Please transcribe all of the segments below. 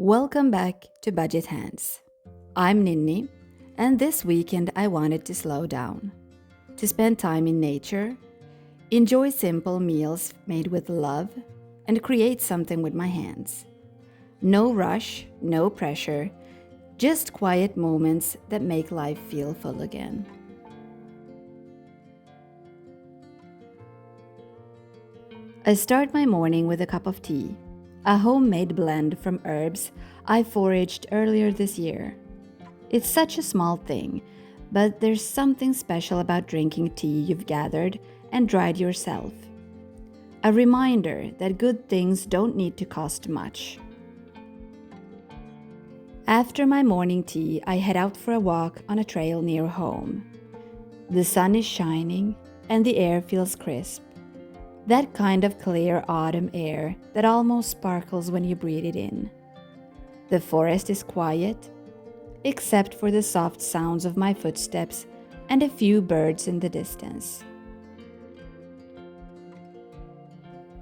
Welcome back to Budget Hands. I'm Ninni, and this weekend I wanted to slow down, to spend time in nature, enjoy simple meals made with love, and create something with my hands. No rush, no pressure, just quiet moments that make life feel full again. I start my morning with a cup of tea, a homemade blend from herbs I foraged earlier this year. It's such a small thing, but there's something special about drinking tea you've gathered and dried yourself. A reminder that good things don't need to cost much. After my morning tea, I head out for a walk on a trail near home. The sun is shining and the air feels crisp. That kind of clear autumn air that almost sparkles when you breathe it in. The forest is quiet, except for the soft sounds of my footsteps and a few birds in the distance.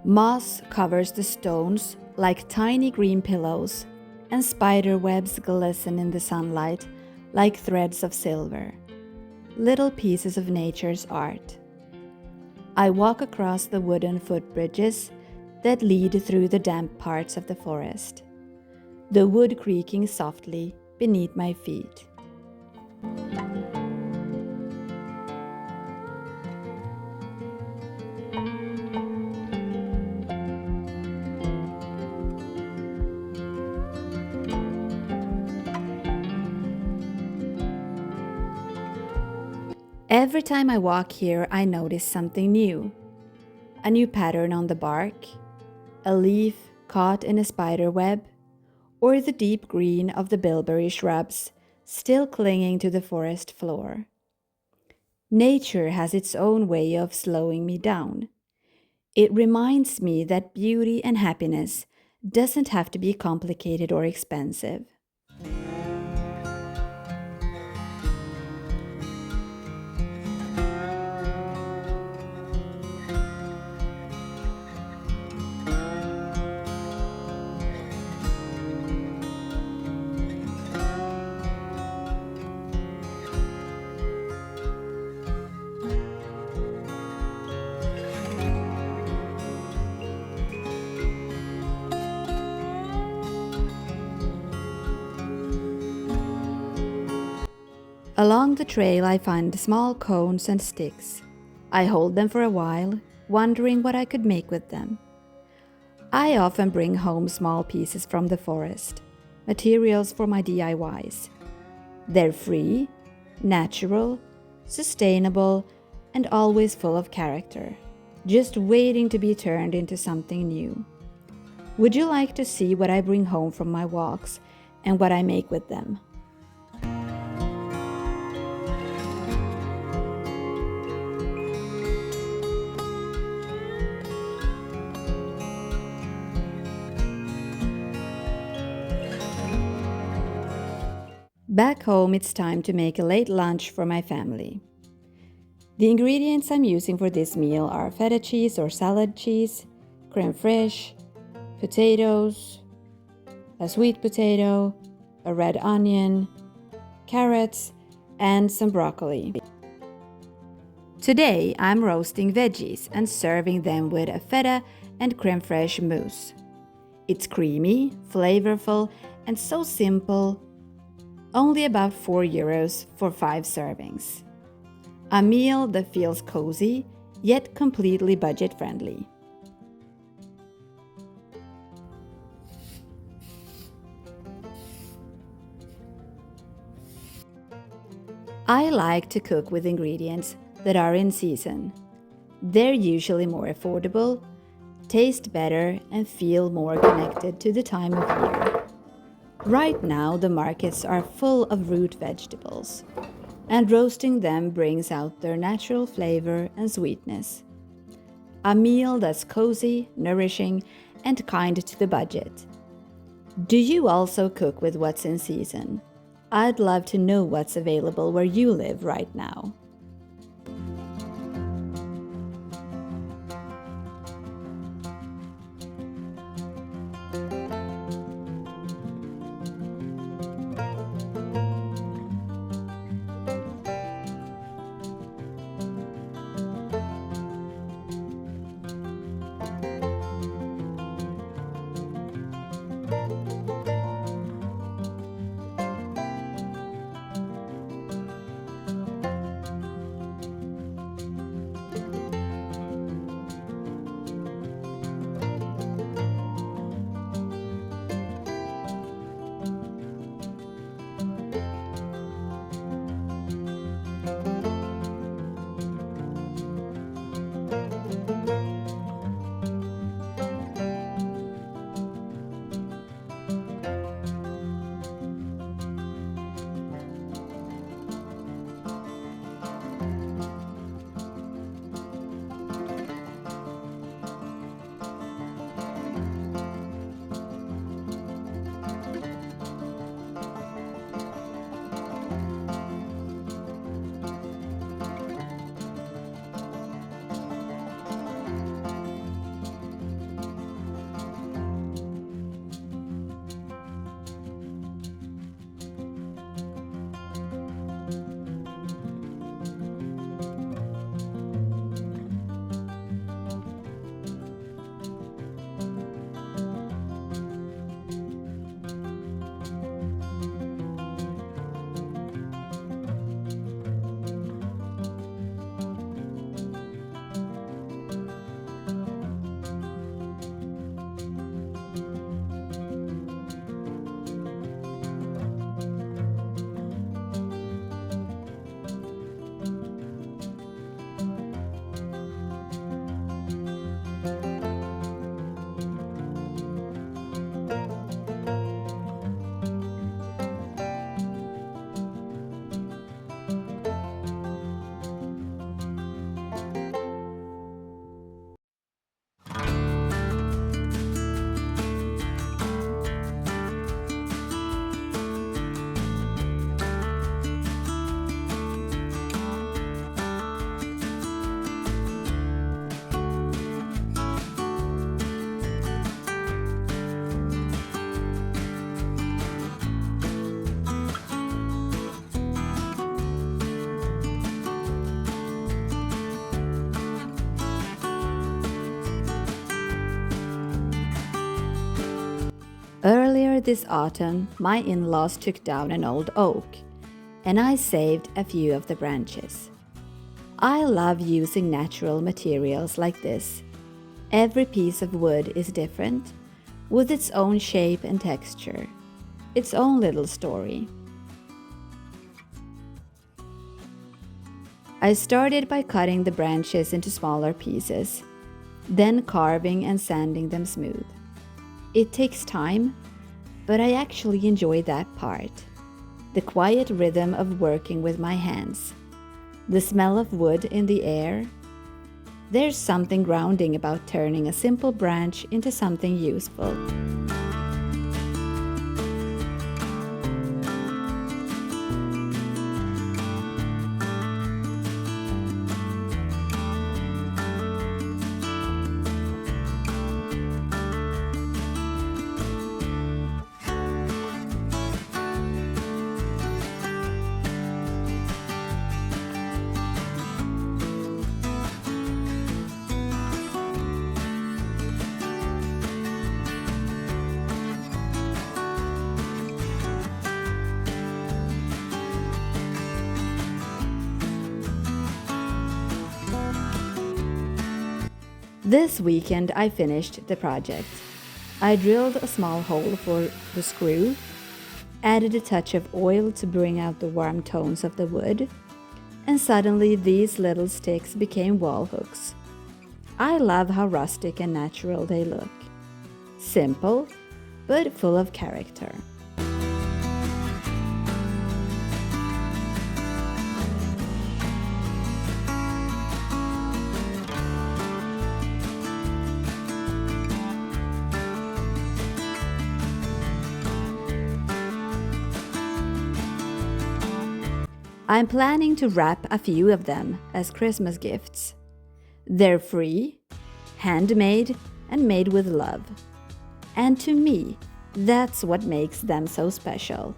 Moss covers the stones like tiny green pillows, and spider webs glisten in the sunlight like threads of silver, little pieces of nature's art. I walk across the wooden footbridges that lead through the damp parts of the forest, the wood creaking softly beneath my feet. Every time I walk here, I notice something new. A new pattern on the bark, a leaf caught in a spider web, or the deep green of the bilberry shrubs still clinging to the forest floor. Nature has its own way of slowing me down. It reminds me that beauty and happiness doesn't have to be complicated or expensive. Along the trail, I find small cones and sticks. I hold them for a while, wondering what I could make with them. I often bring home small pieces from the forest, materials for my DIYs. They're free, natural, sustainable, and always full of character, just waiting to be turned into something new. Would you like to see what I bring home from my walks and what I make with them? Back home, it's time to make a late lunch for my family. The ingredients I'm using for this meal are feta cheese or salad cheese, crème fraîche, potatoes, a sweet potato, a red onion, carrots, and some broccoli. Today, I'm roasting veggies and serving them with a feta and crème fraîche mousse. It's creamy, flavorful, and so simple. Only about €4 for 5 servings. A meal that feels cozy, yet completely budget-friendly. I like to cook with ingredients that are in season. They're usually more affordable, taste better, and feel more connected to the time of year. Right now, the markets are full of root vegetables, and roasting them brings out their natural flavor and sweetness. A meal that's cozy, nourishing, and kind to the budget. Do you also cook with what's in season? I'd love to know what's available where you live right now. Earlier this autumn, my in-laws took down an old oak, and I saved a few of the branches. I love using natural materials like this. Every piece of wood is different, with its own shape and texture, its own little story. I started by cutting the branches into smaller pieces, then carving and sanding them smooth. It takes time, but I actually enjoy that part. The quiet rhythm of working with my hands, the smell of wood in the air. There's something grounding about turning a simple branch into something useful. This weekend I finished the project. I drilled a small hole for the screw, added a touch of oil to bring out the warm tones of the wood, and suddenly these little sticks became wall hooks. I love how rustic and natural they look. Simple, but full of character. I'm planning to wrap a few of them as Christmas gifts. They're free, handmade, and made with love. And to me, that's what makes them so special.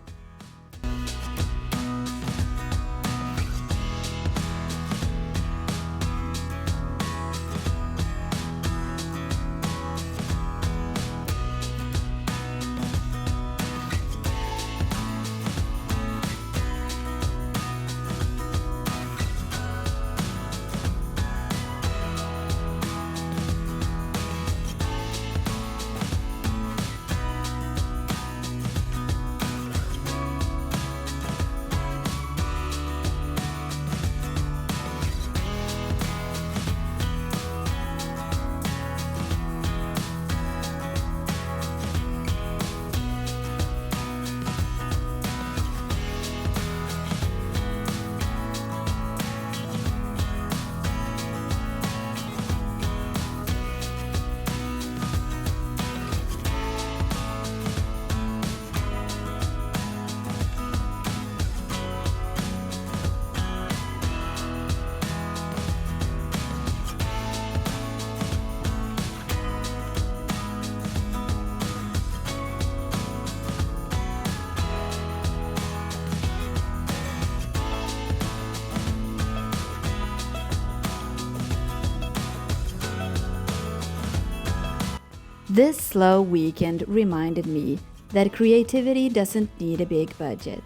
This slow weekend reminded me that creativity doesn't need a big budget.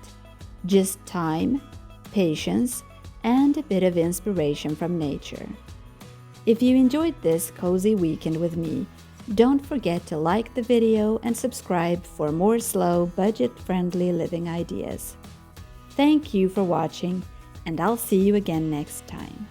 Just time, patience, and a bit of inspiration from nature. If you enjoyed this cozy weekend with me, don't forget to like the video and subscribe for more slow, budget-friendly living ideas. Thank you for watching, and I'll see you again next time.